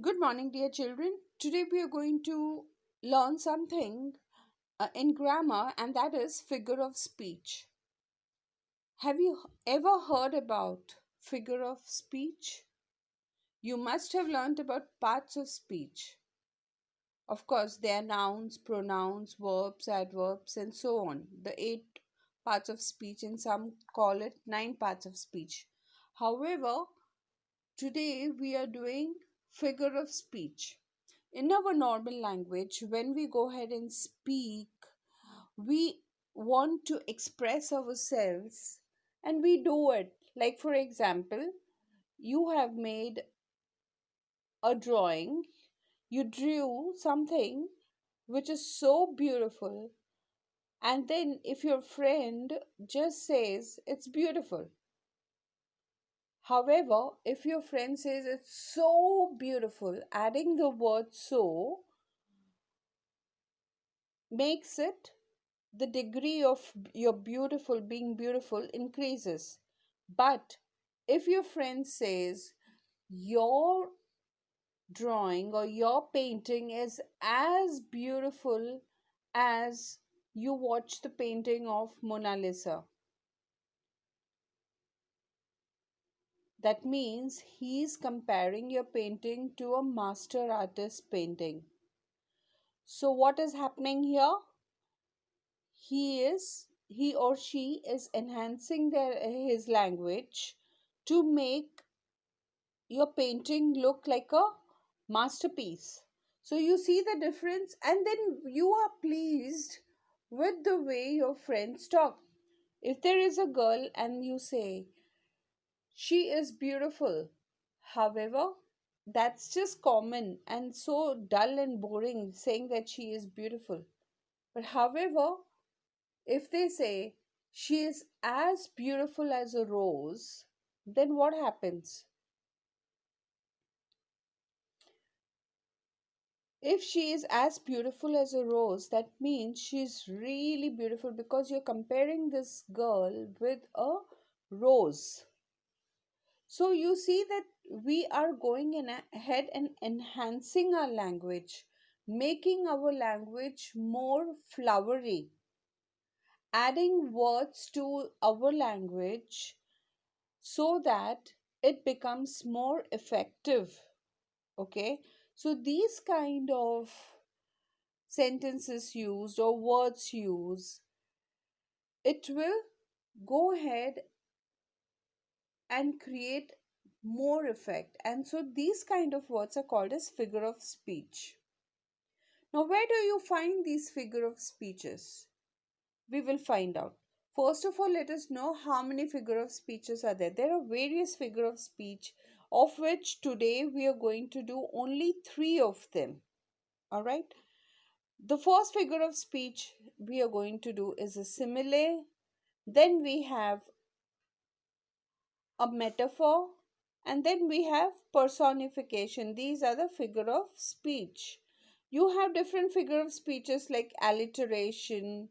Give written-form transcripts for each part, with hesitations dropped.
Good morning, dear children. Today we are going to learn something in grammar, and that is figure of speech. Have you ever heard about figure of speech? You must have learned about parts of speech. Of course, they are nouns, pronouns, verbs, adverbs, and so on. The 8 parts of speech, and some call it 9 parts of speech. However, today we are doing figure of speech. In our normal language, when we go ahead and speak, we want to express ourselves and we do it. Like, for example, you have made a drawing, you drew something which is so beautiful, and then if your friend just says it's beautiful, however, if your friend says it's so beautiful, adding the word so makes it the degree of your beautiful being beautiful increases. But if your friend says your drawing or your painting is as beautiful as you watch the painting of Mona Lisa, that means he's comparing your painting to a master artist painting. So what is happening here? He or she is enhancing his language to make your painting look like a masterpiece. So you see the difference, and then you are pleased with the way your friends talk. If there is a girl and you say she is beautiful, however, that's just common and so dull and boring saying that she is beautiful. But however, if they say she is as beautiful as a rose, then what happens? If she is as beautiful as a rose, that means she's really beautiful because you're comparing this girl with a rose. So you see that we are going ahead and enhancing our language, making our language more flowery, adding words to our language so that it becomes more effective. Okay, so these kind of sentences used or words used, it will go ahead and create more effect. And so these kind of words are called as figure of speech. Now, where do you find these figure of speeches? We will find out. First of all, let us know how many figure of speeches are there. There are various figure of speech, of which today we are going to do only 3 of them. All right. The first figure of speech we are going to do is a simile. Then we have a metaphor, and then we have personification. These are the figure of speech. You have different figure of speeches like alliteration,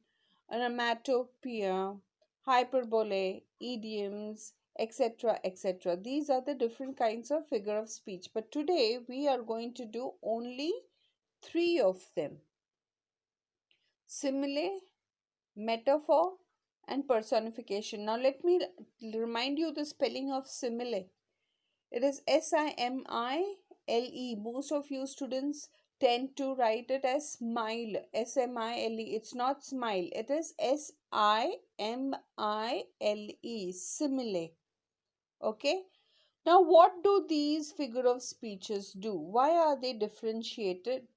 onomatopoeia, hyperbole, idioms, etc., etc. These are the different kinds of figure of speech, but today we are going to do only 3 of them: simile, metaphor, and personification. Now let me remind you the spelling of simile. It is Simile. Most of you students tend to write it as smile, Smile. It's not smile, it is Simile, simile. Okay. Now, what do these figure of speeches do? Why are they differentiated?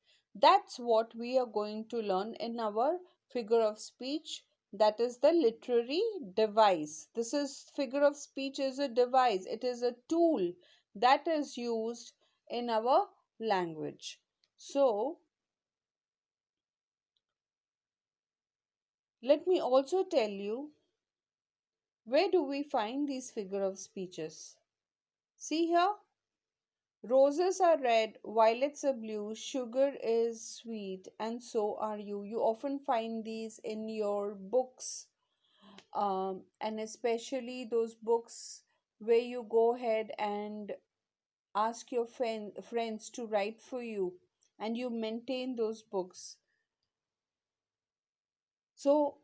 That's what we are going to learn in our figure of speech. That is the literary device. This is figure of speech is a device. It is a tool that is used in our language. So, let me also tell you, where do we find these figure of speeches? See here. Roses are red, violets are blue, sugar is sweet, and so are you. You often find these in your books, and especially those books where you go ahead and ask your friends to write for you, and you maintain those books. So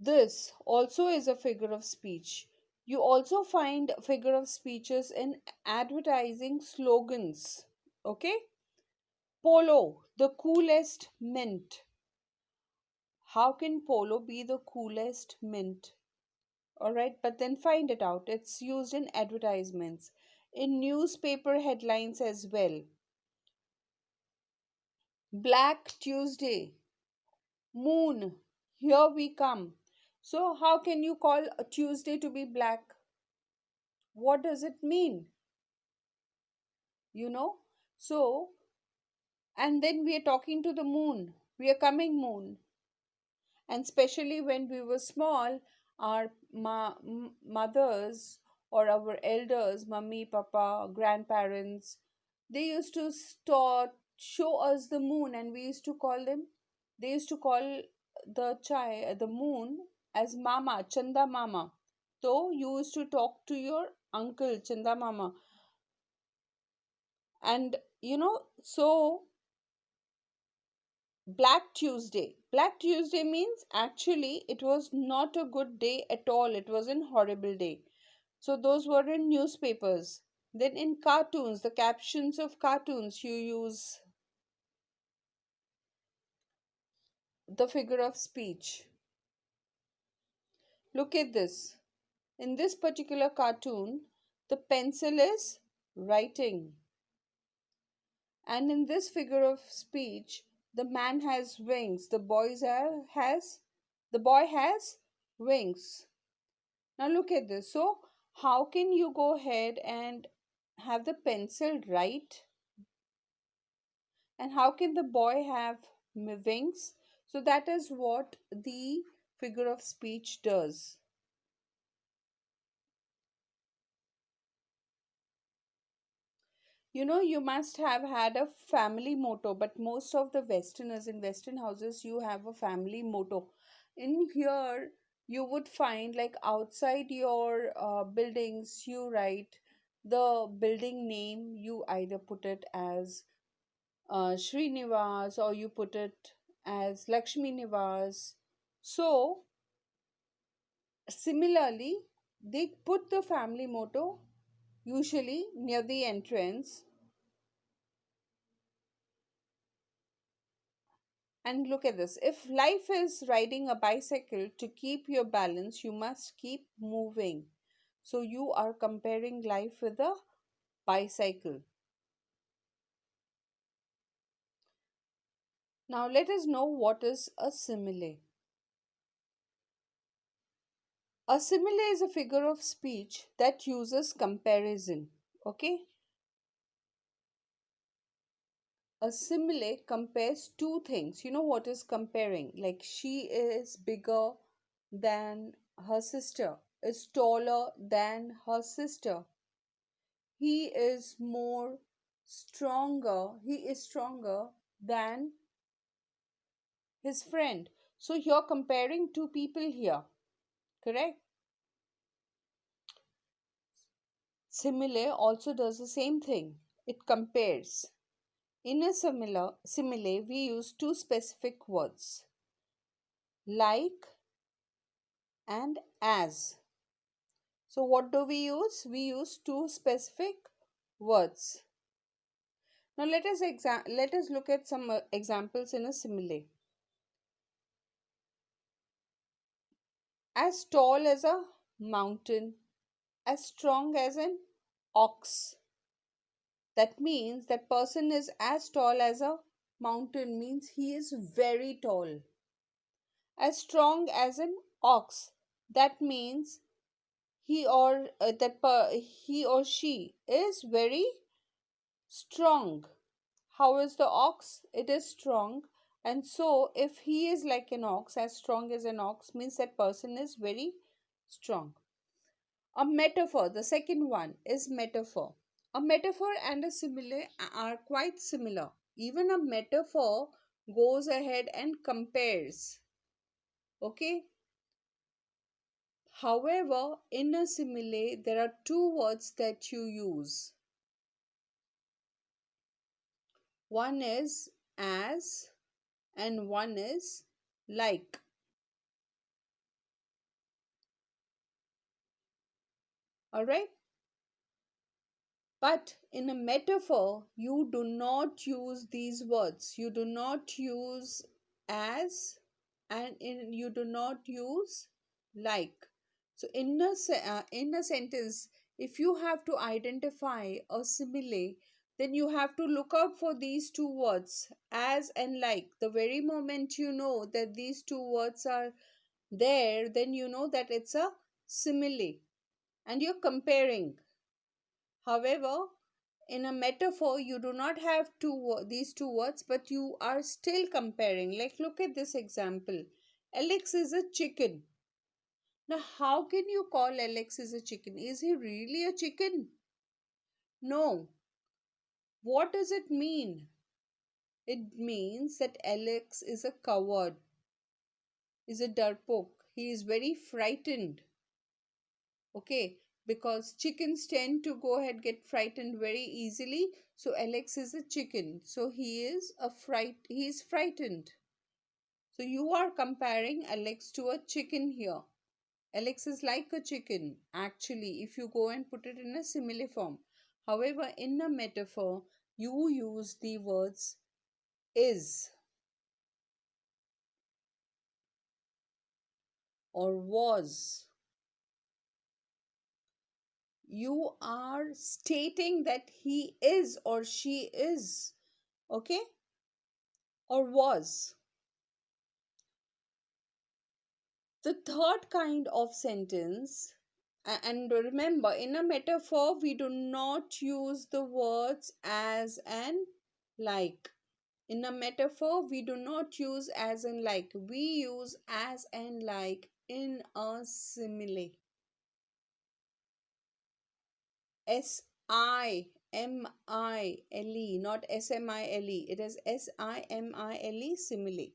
this also is a figure of speech. You also find figure of speeches in advertising slogans. Okay? Polo, the coolest mint. How can polo be the coolest mint? All right, but then find it out. It's used in advertisements, in newspaper headlines as well. Black Tuesday, moon, here we come. So, how can you call a Tuesday to be black? What does it mean? You know? So, and then we are talking to the moon. We are coming moon. And especially when we were small, our mothers or our elders, mummy, papa, grandparents, they used to show us the moon, and we used to call them, they used to call the moon as mama, chanda mama. So you used to talk to your uncle, chanda mama. And so Black Tuesday. Black Tuesday means actually it was not a good day at all. It was a horrible day. So those were in newspapers. Then in cartoons, the captions of cartoons, you use the figure of speech. Look at this. In this particular cartoon, the pencil is writing. And in this figure of speech, the man has wings. The boy has wings. Now look at this. So how can you go ahead and have the pencil write? And how can the boy have wings? So that is what the figure of speech does. You must have had a family motto, but most of the Westerners in Western houses, you have a family motto. In here, you would find like outside your buildings, you write the building name, you either put it as Srinivas or you put it as Lakshmi Nivas. So, similarly, they put the family motto usually near the entrance. And look at this. If life is riding a bicycle, to keep your balance, you must keep moving. So you are comparing life with a bicycle. Now let us know what is a simile. A simile is a figure of speech that uses comparison. Okay? A simile compares two things. You know what is comparing? Like she is bigger than her sister, is taller than her sister. He is stronger than his friend. So you're comparing two people here, correct? Simile also does the same thing. It compares. In a simile, we use two specific words, like and as. So what do we use? We use two specific words. Now let us look at some examples in a simile. As tall as a mountain, as strong as an ox. That means that person is as tall as a mountain, means he is very tall. As strong as an ox. That means he or she is very strong. How is the ox? It is strong. And so if he is like an ox, as strong as an ox, means that person is very strong. A metaphor, the second one is metaphor. A metaphor and a simile are quite similar. Even a metaphor goes ahead and compares. Okay? However, in a simile, there are two words that you use. One is as and one is like. All right. But in a metaphor, you do not use these words. You do not use as you do not use like. So in a sentence, if you have to identify a simile, then you have to look out for these two words, as and like. The very moment you know that these two words are there, then you know that it's a simile and you're comparing. However, in a metaphor, you do not have these two words, but you are still comparing. Like, look at this example. Alex is a chicken. Now, how can you call Alex is a chicken? Is he really a chicken? No. What does it mean? It means that Alex is a coward, is a darpok. He is very frightened. Okay, because chickens tend to go ahead get frightened very easily. So Alex is a chicken, so he is frightened. So you are comparing Alex to a chicken here. Alex is like a chicken actually if you go and put it in a simile form. However, in a metaphor you use the words is or was. You are stating that he is or she is, okay, or was. The third kind of sentence, and remember, in a metaphor, we do not use the words as and like. In a metaphor, we do not use as and like. We use as and like in a simile. Simile, not smile. It is simile, simile.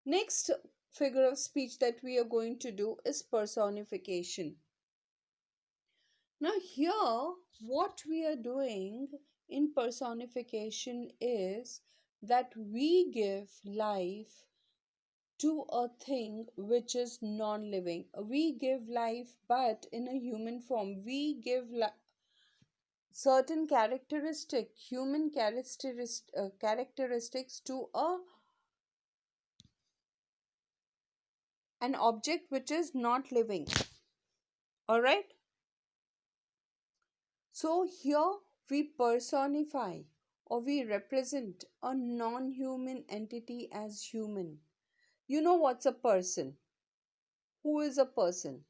Next figure of speech that we are going to do is personification. Now, here, what we are doing in personification is that we give life to a thing which is non living. We give life, but in a human form. We give certain human characteristics to an object which is not living. All right. So here we personify or we represent a non human entity as human. You know what's a person? Who is a person?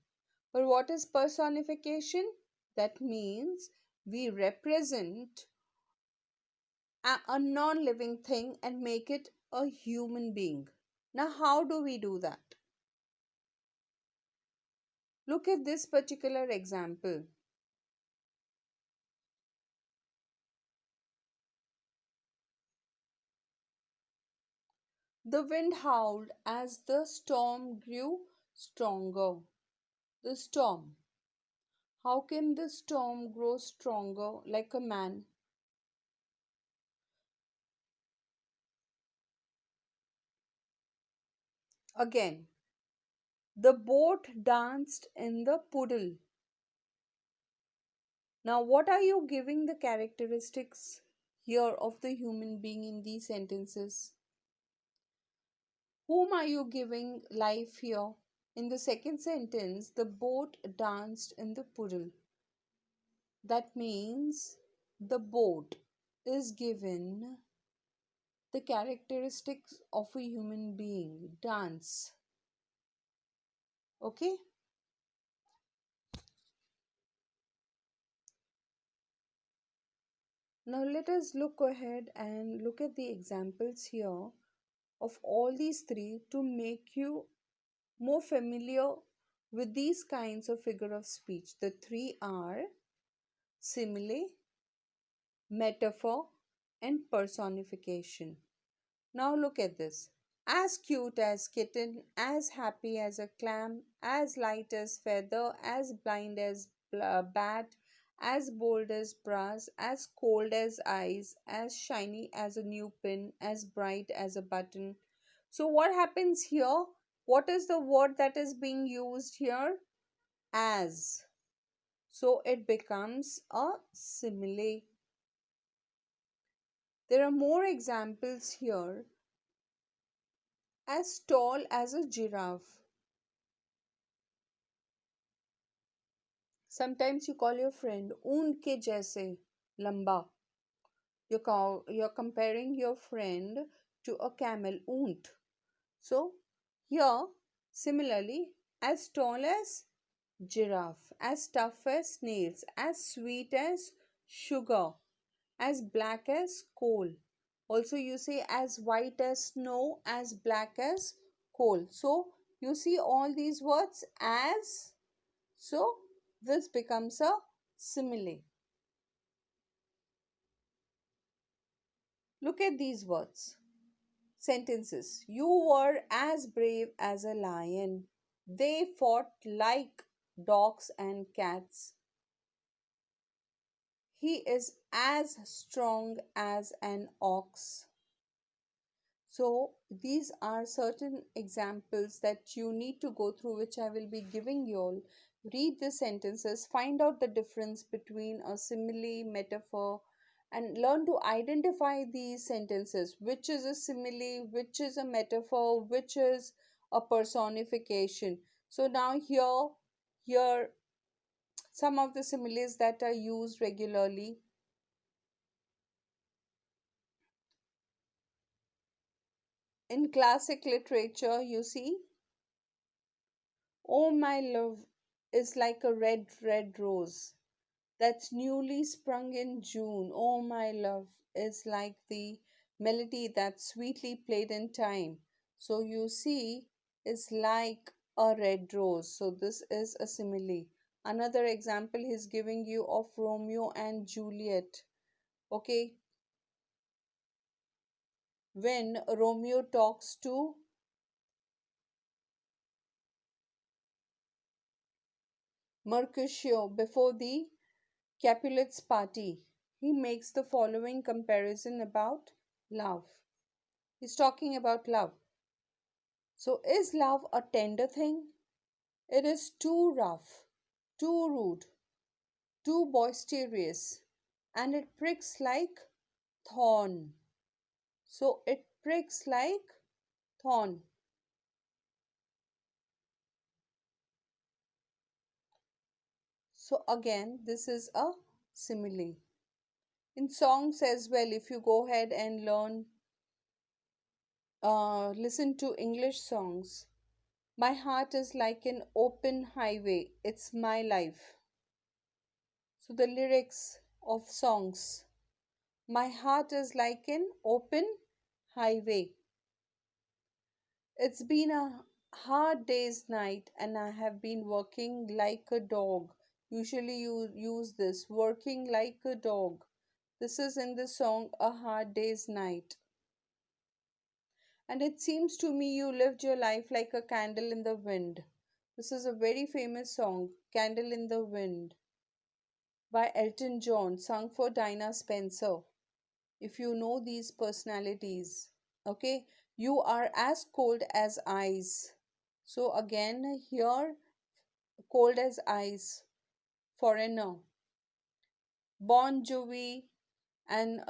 But what is personification? That means we represent a non living thing and make it a human being. Now, how do we do that? Look at this particular example. The wind howled as the storm grew stronger. The storm. How can the storm grow stronger like a man? Again, the boat danced in the puddle. Now, what are you giving the characteristics here of the human being in these sentences? Whom are you giving life here? In the second sentence, the boat danced in the puddle. That means the boat is given the characteristics of a human being, dance. Okay. Now let us look ahead and look at the examples here of all these three to make you more familiar with these kinds of figure of speech. The three are simile, metaphor, and personification. Now look at this. As cute as kitten, as happy as a clam, as light as feather, as blind as bat, as bold as brass, as cold as ice, as shiny as a new pin, as bright as a button. So, what happens here? What is the word that is being used here? As. So, it becomes a simile. There are more examples here. As tall as a giraffe. Sometimes you call your friend ऊंट के जैसे लंबा. You're comparing your friend to a camel ऊंट. So here similarly, as tall as giraffe, as tough as snails, as sweet as sugar, as black as coal. Also you say as white as snow, as black as coal. So you see all these words as, so this becomes a simile. Look at these words. Sentences. You were as brave as a lion. They fought like dogs and cats. He is as strong as an ox. So, these are certain examples that you need to go through, which I will be giving you all. Read the sentences, find out the difference between a simile, metaphor, and learn to identify these sentences. Which is a simile, which is a metaphor, which is a personification. So, now here some of the similes that are used regularly. In classic literature, you see, oh, my love is like a red, red rose that's newly sprung in June. Oh, my love is like the melody that's sweetly played in time. So you see, is like a red rose. So this is a simile. Another example he's giving you of Romeo and Juliet. Okay, when Romeo talks to Mercutio before the Capulet's party, he makes the following comparison about love. He's talking about love. So, is love a tender thing? It is too rough, too rude, too boisterous, and it pricks like thorn. So, it pricks like thorn. So, again, this is a simile. In songs as well, if you go ahead and listen to English songs. My heart is like an open highway. It's my life. So, the lyrics of songs. My heart is like an open highway. It's been a hard day's night and I have been working like a dog. Usually, you use this working like a dog. This is in the song A Hard Day's Night. And it seems to me you lived your life like a candle in the wind. This is a very famous song, Candle in the Wind, by Elton John, sung for Dinah Spencer. If you know these personalities, okay, you are as cold as ice. So, again, here, cold as ice, foreigner. Bon Jovi and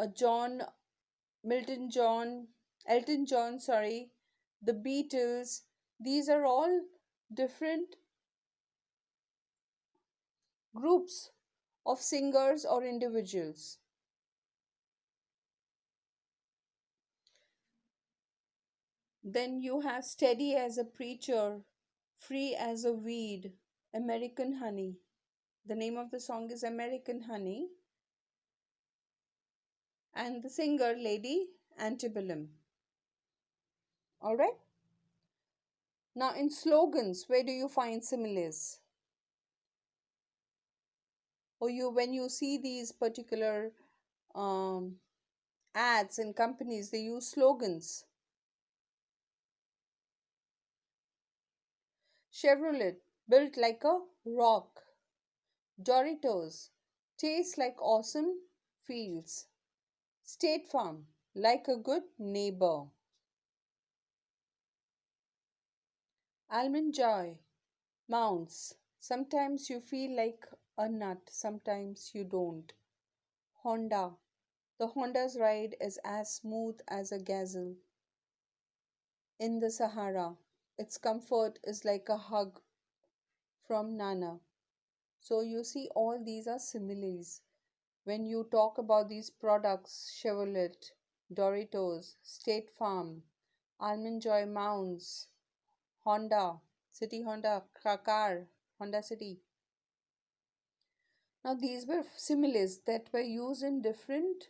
Milton John, Elton John, sorry, the Beatles, these are all different groups of singers or individuals. Then you have Steady as a Preacher, Free as a Weed, American Honey. The name of the song is American Honey, and the singer Lady Antebellum. All right. Now, in slogans, where do you find similes? Or you, when you see these particular um, ads in companies, they use slogans. Chevrolet, built like a rock. Doritos, Tastes like awesome fields. State Farm, like a good neighbor. Almond Joy, Mounts. Sometimes you feel like a nut, sometimes you don't. Honda. The Honda's ride is as smooth as a gazelle in the Sahara. Its comfort is like a hug from Nana. So you see, all these are similes. When you talk about these products, Chevrolet, Doritos, State Farm, Almond Joy Mounts, Honda, City Honda, car, Honda City. Now, these were similes that were used in different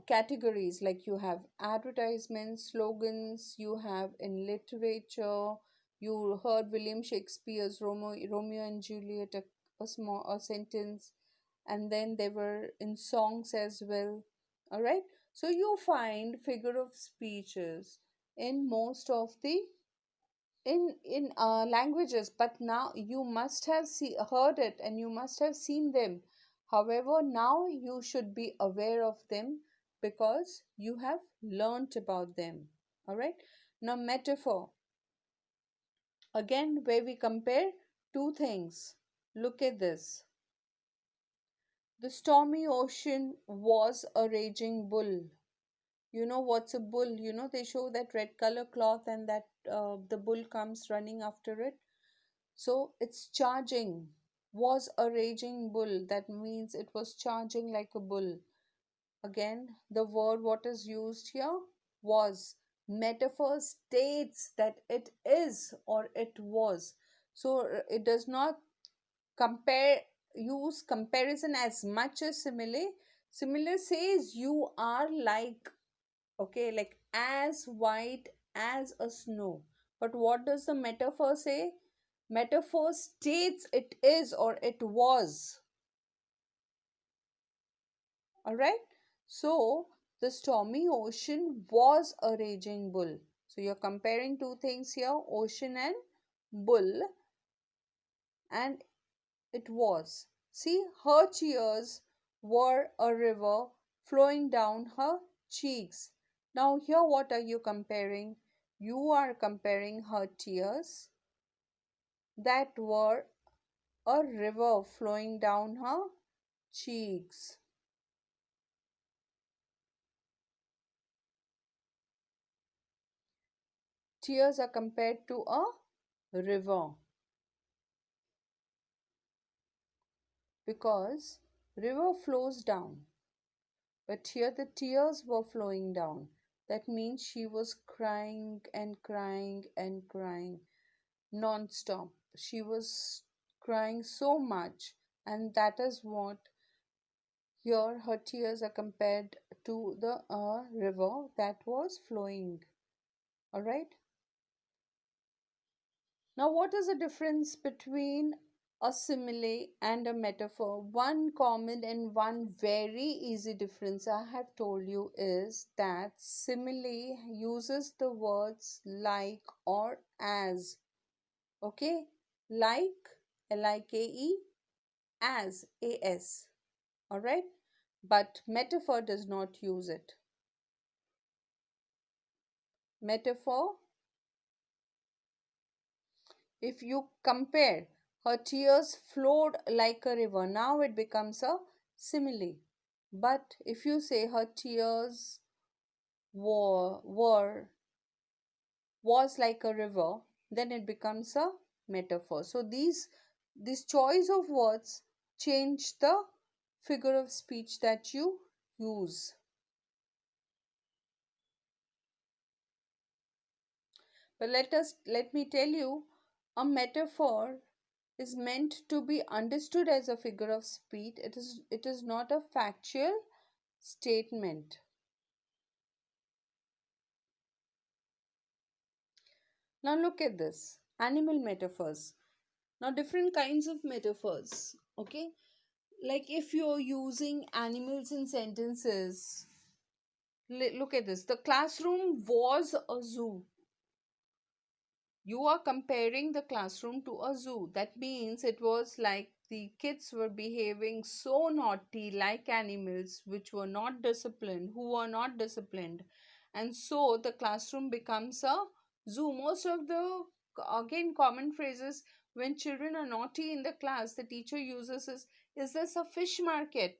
categories, like you have advertisements, slogans, you have in literature. You heard William Shakespeare's Romeo and Juliet, a sentence, and then they were in songs as well. All right, so you find figure of speeches in most of the in languages, but now you must have heard it and you must have seen them. However, now you should be aware of them because you have learnt about them. All right, now metaphor, again, where we compare two things. Look at this. The stormy ocean was a raging bull. You know what's a bull? You know, they show that red color cloth and that the bull comes running after it. So it's charging. Was a raging bull. That means it was charging like a bull. Again, the word what is used here was. Metaphor states that it is or it was. So it does not compare, use comparison as much as simile. Simile says you are like, okay, like as white as a snow. But what does the metaphor say? Metaphor states it is or it was. All right, so the stormy ocean was a raging bull. So you're comparing two things here, ocean and bull, and it was. See, her tears were a river flowing down her cheeks. Now, here, what are you comparing? You are comparing her tears that were a river flowing down her cheeks. Tears are compared to a river because river flows down, but here the tears were flowing down. That means she was crying and crying and crying non-stop. She was crying so much, and that is what here her tears are compared to the river that was flowing. All right. Now, what is the difference between a simile and a metaphor? One common and one very easy difference I have told you is that simile uses the words like or as. Okay, like, like, as. All right, but metaphor does not use it. Metaphor, if you compare, her tears flowed like a river, now it becomes a simile. But if you say her tears were was like a river, then it becomes a metaphor. So this choice of words change the figure of speech that you use. But let me tell you, a metaphor is meant to be understood as a figure of speech. It is not a factual statement. Now look at this. Animal metaphors. Now different kinds of metaphors. Okay? Like if you're using animals in sentences, look at this. The classroom was a zoo. You are comparing the classroom to a zoo. That means it was like the kids were behaving so naughty, like animals, which were not disciplined, who were not disciplined. And so the classroom becomes a zoo. Most of the, again, common phrases when children are naughty in the class, the teacher uses is this a fish market?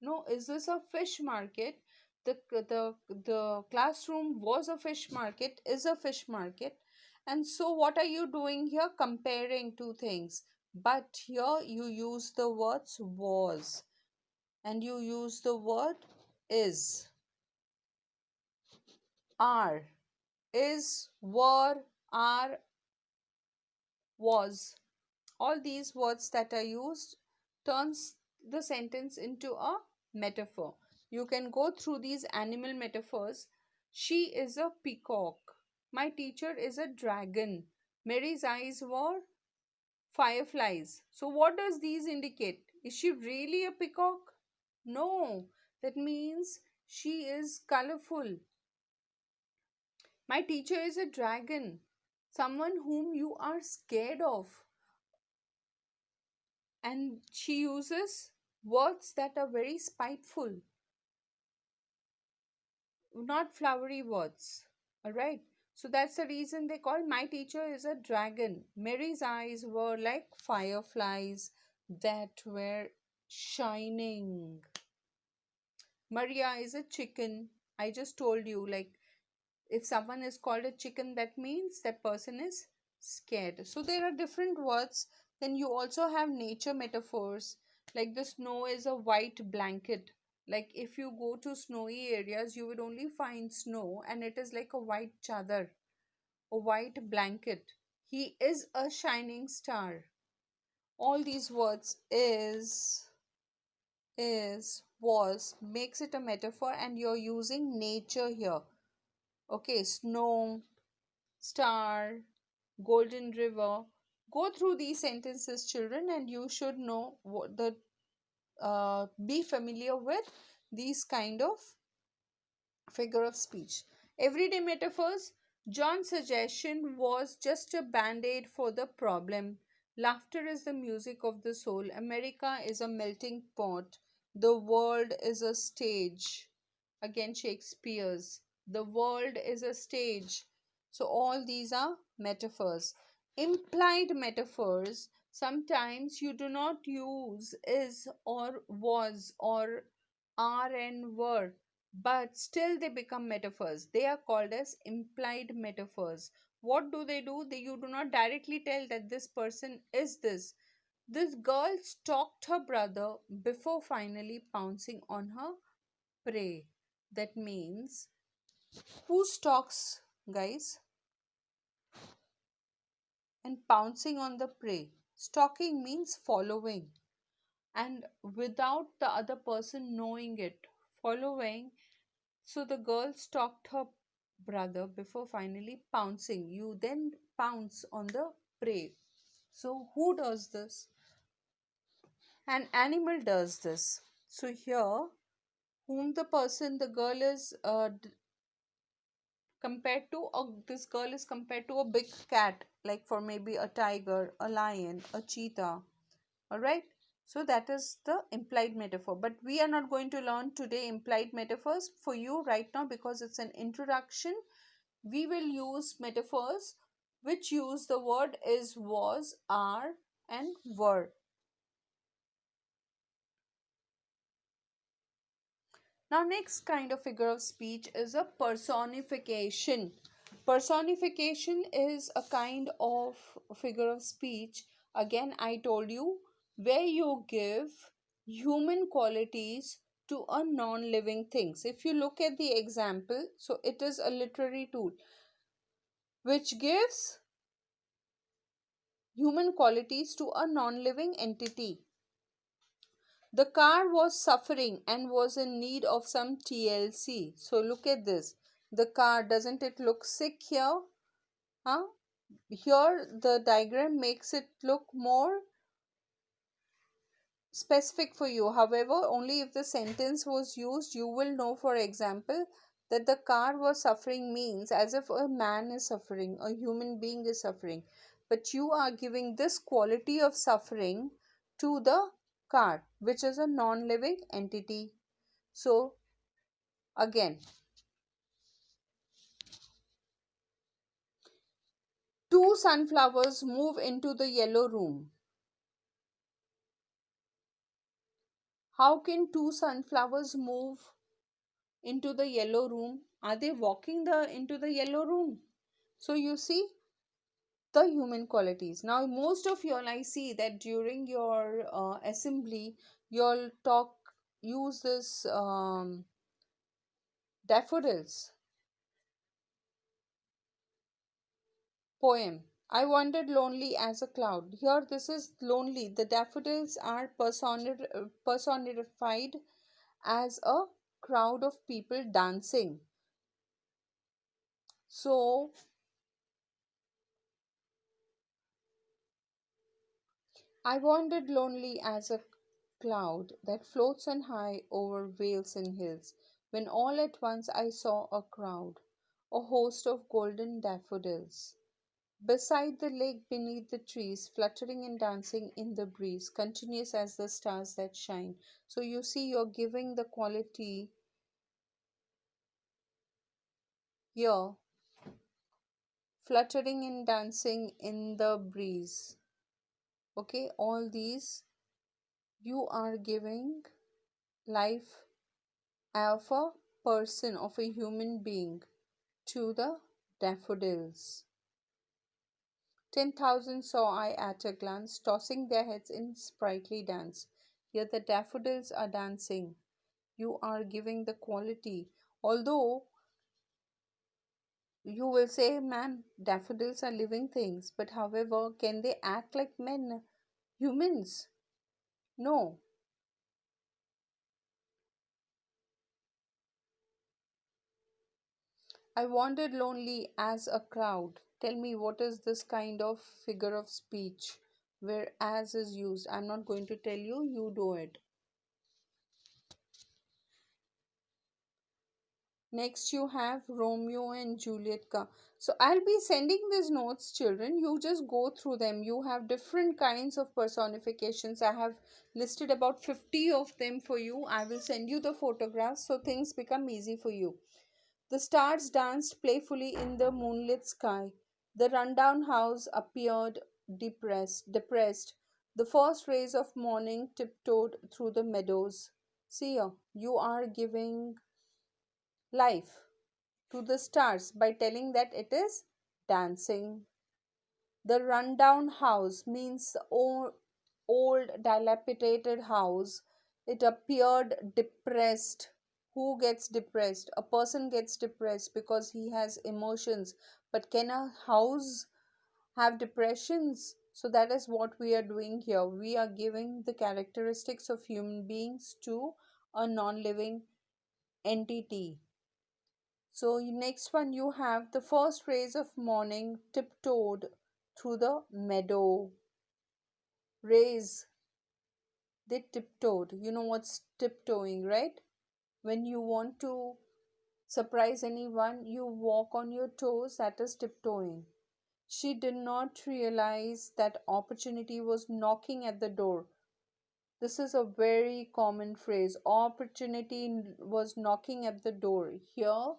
No, is this a fish market? The classroom was a fish market, is a fish market. And so what are you doing here? Comparing two things. But here you use the words was and you use the word is, are, is, were, are, was. All these words that are used turns the sentence into a metaphor. You can go through these animal metaphors. She is a peacock. My teacher is a dragon. Mary's eyes were fireflies. So what does these indicate? Is she really a peacock? No. That means she is colorful. My teacher is a dragon. Someone whom you are scared of. And she uses words that are very spiteful, not flowery words. All right. So that's the reason they call my teacher is a dragon. Mary's eyes were like fireflies that were shining. Maria is a chicken. I just told you, like, if someone is called a chicken, that means that person is scared. So there are different words. Then you also have nature metaphors, like the snow is a white blanket. Like if you go to snowy areas, you would only find snow and it is like a white chadar, a white blanket. He is a shining star. All these words is, was makes it a metaphor, and you're using nature here. Okay, snow, star, golden river. Go through these sentences, children, and you should know what the be familiar with these kind of figure of speech. Everyday metaphors. John's suggestion was just a band-aid for the problem. Laughter is the music of the soul. America is a melting pot. The world is a stage. Again, Shakespeare's. The world is a stage. So all these are metaphors. Implied metaphors. Sometimes you do not use is or was or are and were, but still they become metaphors. They are called as implied metaphors. What do? You do not directly tell that this person is this. This girl stalked her brother before finally pouncing on her prey. That means, who stalks, guys? And pouncing on the prey. Stalking means following, and without the other person knowing it. Following. So the girl stalked her brother before finally pouncing. You then pounce on the prey. So who does this? An animal does this. So here, whom the girl is compared to, this girl is compared to a big cat, like for maybe a tiger, a lion, a cheetah. All right. So that is the implied metaphor. But we are not going to learn today implied metaphors for you right now because it's an introduction. We will use metaphors which use the word is, was, are, and were. Now, next kind of figure of speech is a personification. Personification is a kind of figure of speech. Again, I told you, where you give human qualities to a non-living things. If you look at the example, so it is a literary tool which gives human qualities to a non-living entity. The car was suffering and was in need of some TLC. So look at this. The car, doesn't it look sick here? Huh? Here the diagram makes it look more specific for you. However, only if the sentence was used, you will know. For example, That the car was suffering means as if a man is suffering, a human being is suffering, but you are giving this quality of suffering to the car, which is a non living entity. So, again, two sunflowers move into the yellow room. How can two sunflowers move into the yellow room? Are they walking into the yellow room? So, you see the human qualities. Now, most of y'all, I see that during your assembly, y'all use this daffodils poem. I wandered lonely as a cloud. Here, this is lonely. The daffodils are personified as a crowd of people dancing. So, I wandered lonely as a cloud that floats on high over vales and hills, when all at once I saw a crowd, a host of golden daffodils. Beside the lake, beneath the trees, fluttering and dancing in the breeze, continuous as the stars that shine. So you see, you're giving the quality here, fluttering and dancing in the breeze. Okay, all these you are giving life of a person, of a human being to the daffodils. 10,000 saw I at a glance, tossing their heads in sprightly dance. Here the daffodils are dancing. You are giving the quality. Although you will say, man, daffodils are living things, but however, can they act like men, humans? No. I wandered lonely as a crowd. Tell me, what is this kind of figure of speech where as is used? I'm not going to tell you, you do it. Next, you have Romeo and Juliet. So, I'll be sending these notes, children. You just go through them. You have different kinds of personifications. I have listed about 50 of them for you. I will send you the photographs so things become easy for you. The stars danced playfully in the moonlit sky. The rundown house appeared depressed. The first rays of morning tiptoed through the meadows. See here, you are giving life to the stars by telling that it is dancing. The rundown house means old dilapidated house. It appeared depressed. Who gets depressed? A person gets depressed because he has emotions. But can a house have depressions? So that is what we are doing here. We are giving the characteristics of human beings to a non-living entity. So next one, you have the first rays of morning tiptoed through the meadow. Rays, they tiptoed. You know what's tiptoeing, right? When you want to surprise anyone, you walk on your toes. That is tiptoeing. She did not realize that opportunity was knocking at the door. This is a very common phrase. Opportunity was knocking at the door. Here,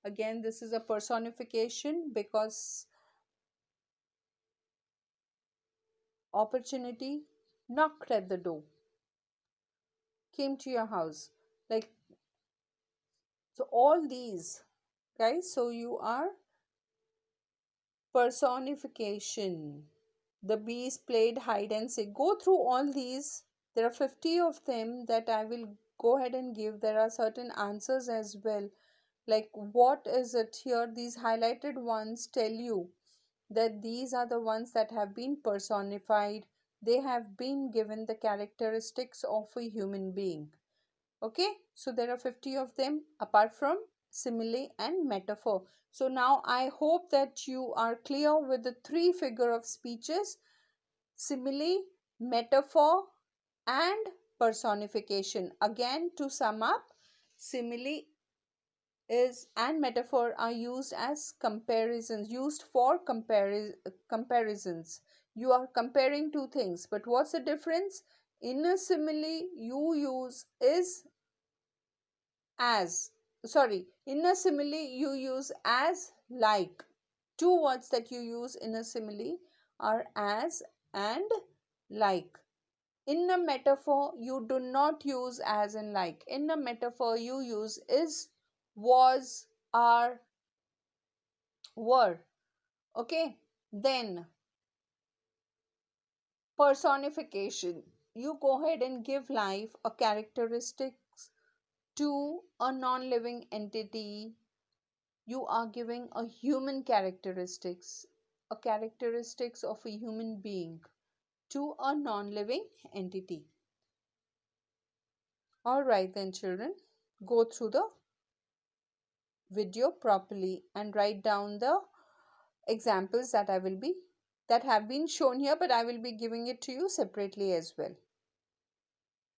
again, this is a personification because opportunity knocked at the door, came to your house. Like, so all these, guys, so you are personification. The bees played hide and seek. Go through all these. There are 50 of them that I will go ahead and give. There are certain answers as well. Like, what is it here? These highlighted ones tell you that these are the ones that have been personified. They have been given the characteristics of a human being. Okay, so there are 50 of them apart from simile and metaphor. So now I hope that you are clear with the three figure of speeches: simile, metaphor, and personification. Again, to sum up, simile is and metaphor are used as comparisons, used for comparisons. You are comparing two things, but what's the difference? In a simile, you use is as. Sorry, in a simile, you use as, like. Two words that you use in a simile are as and like. In a metaphor, you do not use as and like. In a metaphor, you use is, was, are, were. Okay. Then personification. You go ahead and give life a characteristics to a non-living entity. You are giving a human characteristics, a characteristics of a human being to a non-living entity. All right then, children, go through the video properly and write down the examples that have been shown here, but I will be giving it to you separately as well.